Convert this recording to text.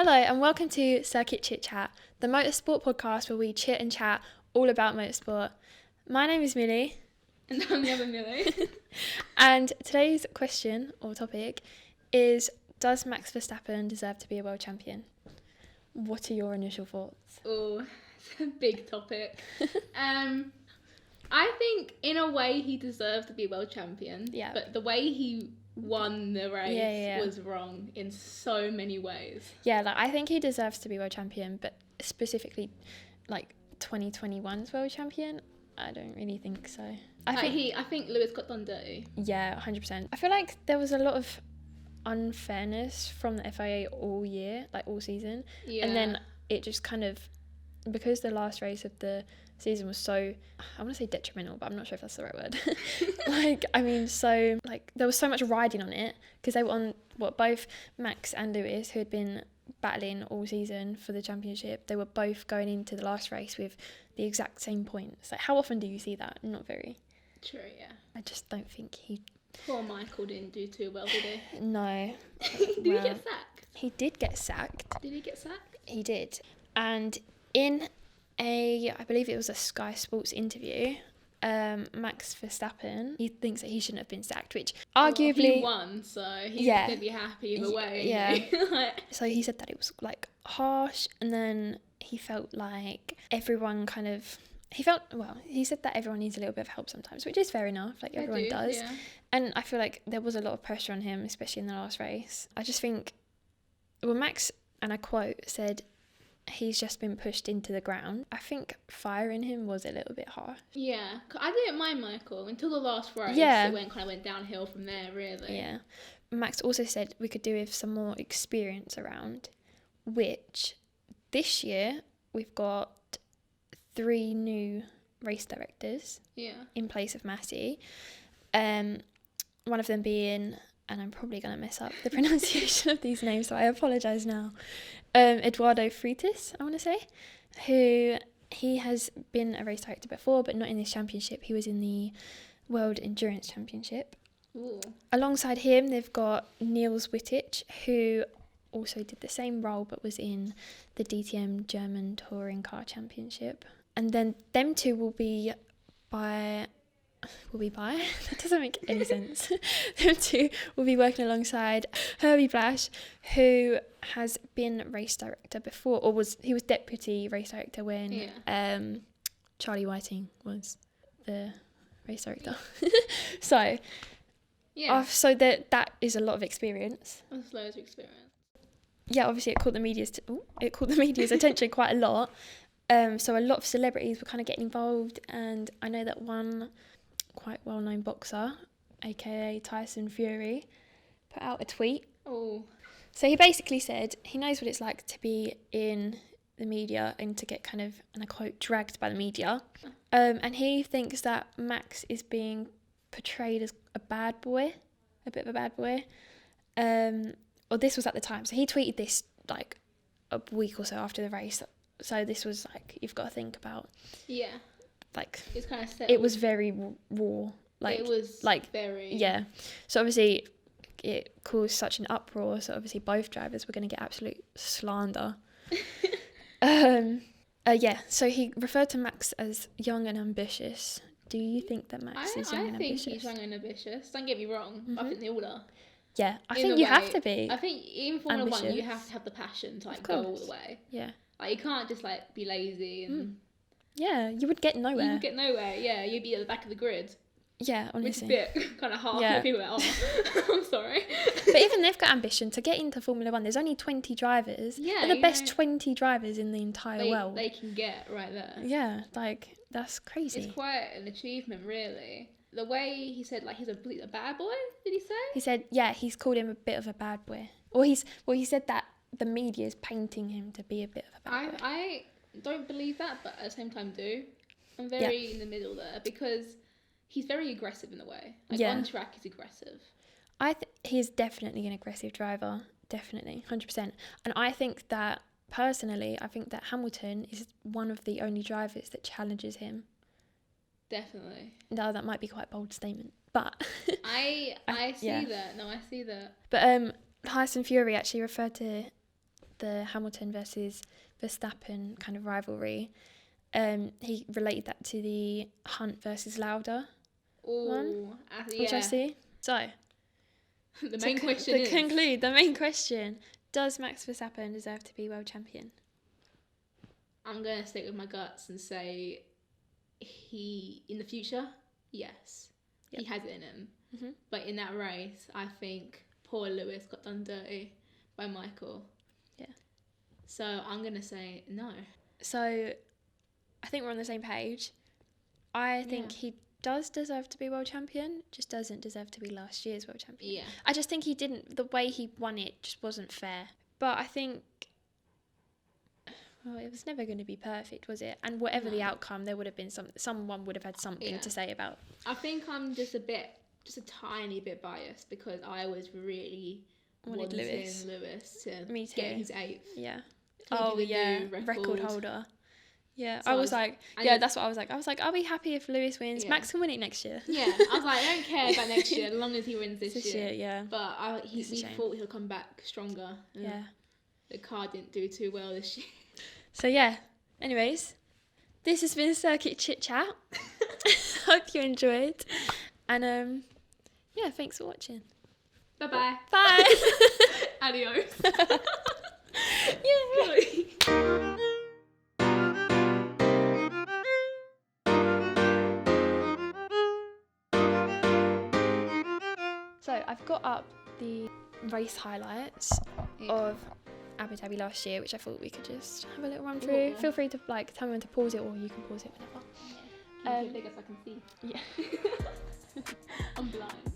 Hello and welcome to Circuit Chit Chat, the motorsport podcast where we chit and chat all about motorsport. My name is Millie. And I'm the other Millie. And today's question or topic is, does Max Verstappen deserve to be a world champion? What are your initial thoughts? Oh, it's a big topic. I think in a way he deserved to be world champion. Yeah. But the way he won the race was wrong in so many ways. Yeah, I think he deserves to be world champion, but specifically 2021's world champion, I don't really think so. I think Lewis got done dirty. Yeah, 100%. I feel like there was a lot of unfairness from the FIA all year, all season. Yeah. And then it just kind of, because the last race of the season was so, I want to say detrimental, but I'm not sure if that's the right word. There was so much riding on it, because they were on, both Max and Lewis, who had been battling all season for the championship, they were both going into the last race with the exact same points. How often do you see that? Not very. True, yeah. I just don't think he... Poor Michael didn't do too well, did he? No. Did he get sacked? He did get sacked. Did he get sacked? He did. And in I believe it was a Sky Sports interview, Max Verstappen, he thinks that he shouldn't have been sacked, which arguably... he won, so he's going to be happy either way. Yeah. So he said that it was harsh, and then he felt like everyone he said that everyone needs a little bit of help sometimes, which is fair enough, everyone does. Yeah. And I feel like there was a lot of pressure on him, especially in the last race. I just think, Max, and I quote, said, he's just been pushed into the ground. I think firing him was a little bit harsh. Yeah, I didn't mind Michael until the last race. Yeah. It went downhill from there, really. Yeah. Max also said we could do with some more experience around, which this year we've got 3 new race directors in place of Massey. One of them being, and I'm probably going to mess up the pronunciation of these names, so I apologise now, Eduardo Freitas, I want to say, who he has been a race director before, but not in this championship. He was in the World Endurance Championship. Ooh. Alongside him, they've got Niels Wittich, who also did the same role, but was in the DTM German Touring Car Championship. And then them two will be by... That doesn't make any sense. Them two will be working alongside Herbie Blash, who has been race director before, or he was deputy race director when Charlie Whiting was the race director. So that is a lot of experience. That's loads of experience. Yeah, obviously it caught the media's attention quite a lot. So a lot of celebrities were kind of getting involved, and I know that one quite well-known boxer, aka Tyson Fury, put out a tweet. Oh. So he basically said he knows what it's like to be in the media and to get kind of, and I quote, dragged by the media. And he thinks that Max is being portrayed as a bit of a bad boy. Or this was at the time. So he tweeted this a week or so after the race. So this was you've got to think about. Yeah. It's kind of set. It was very raw. It was very. Yeah. So obviously it caused such an uproar. So obviously both drivers were going to get absolute slander. So he referred to Max as young and ambitious. Do you think that Max is young and ambitious? I think he's young and ambitious. Don't get me wrong. Mm-hmm. I think they all are. Yeah, I think you have to be. I think even Formula 1, you have to have the passion to go all the way. Yeah. You can't just be lazy and. Yeah, you would get nowhere. You would get nowhere. Yeah, you'd be at the back of the grid. Yeah, honestly. Which is a bit kind of hard for people. I'm sorry. But even they've got ambition to get into Formula 1. There's only 20 drivers. Yeah, they're the best 20 drivers in the entire world. They can get right there. Yeah, that's crazy. It's quite an achievement, really. The way he said, he's a bad boy, did he say? He said, he's called him a bit of a bad boy. He said that the media is painting him to be a bit of a bad boy. I don't believe that, but at the same time do. I'm very in the middle there, because he's very aggressive in a way. On track, he's aggressive. He's definitely an aggressive driver. Definitely, 100%. And I think that, personally, that Hamilton is one of the only drivers that challenges him. Definitely. No, that might be quite a bold statement, but... I see that. No, I see that. But Tyson Fury actually referred to the Hamilton versus Verstappen kind of rivalry, he related that to the Hunt versus Lauda one, which I see. So, the main question, does Max Verstappen deserve to be world champion? I'm going to stick with my guts and say in the future, yes. Yep. He has it in him. Mm-hmm. But in that race, I think poor Lewis got done dirty by Michael. Yeah. So I'm going to say no. So I think we're on the same page. I think he does deserve to be world champion, just doesn't deserve to be last year's world champion. Yeah. I just think he didn't, the way he won it just wasn't fair. But I think, well, it was never going to be perfect, was it? And whatever the outcome, there would have been someone would have had something to say about. I think I'm just a tiny bit biased because I was really wanted Lewis to get his 8th. Yeah. Record holder. Yeah, so I was like, that's what I was like. I was like, I'll be happy if Lewis wins. Max can win it next year. Yeah, I was like, I don't care about next year as long as he wins this year. Yeah. But we thought he'll come back stronger. Yeah. The car didn't do too well this year. So yeah, anyways, this has been Circuit Chit Chat. Hope you enjoyed. And thanks for watching. Bye-bye. Bye. Adios. Yeah. So I've got up the race highlights of Abu Dhabi last year, which I thought we could just have a little run through. Ooh. Feel free to tell me when to pause it, or you can pause it whenever. Big as I can see. Yeah. I'm blind.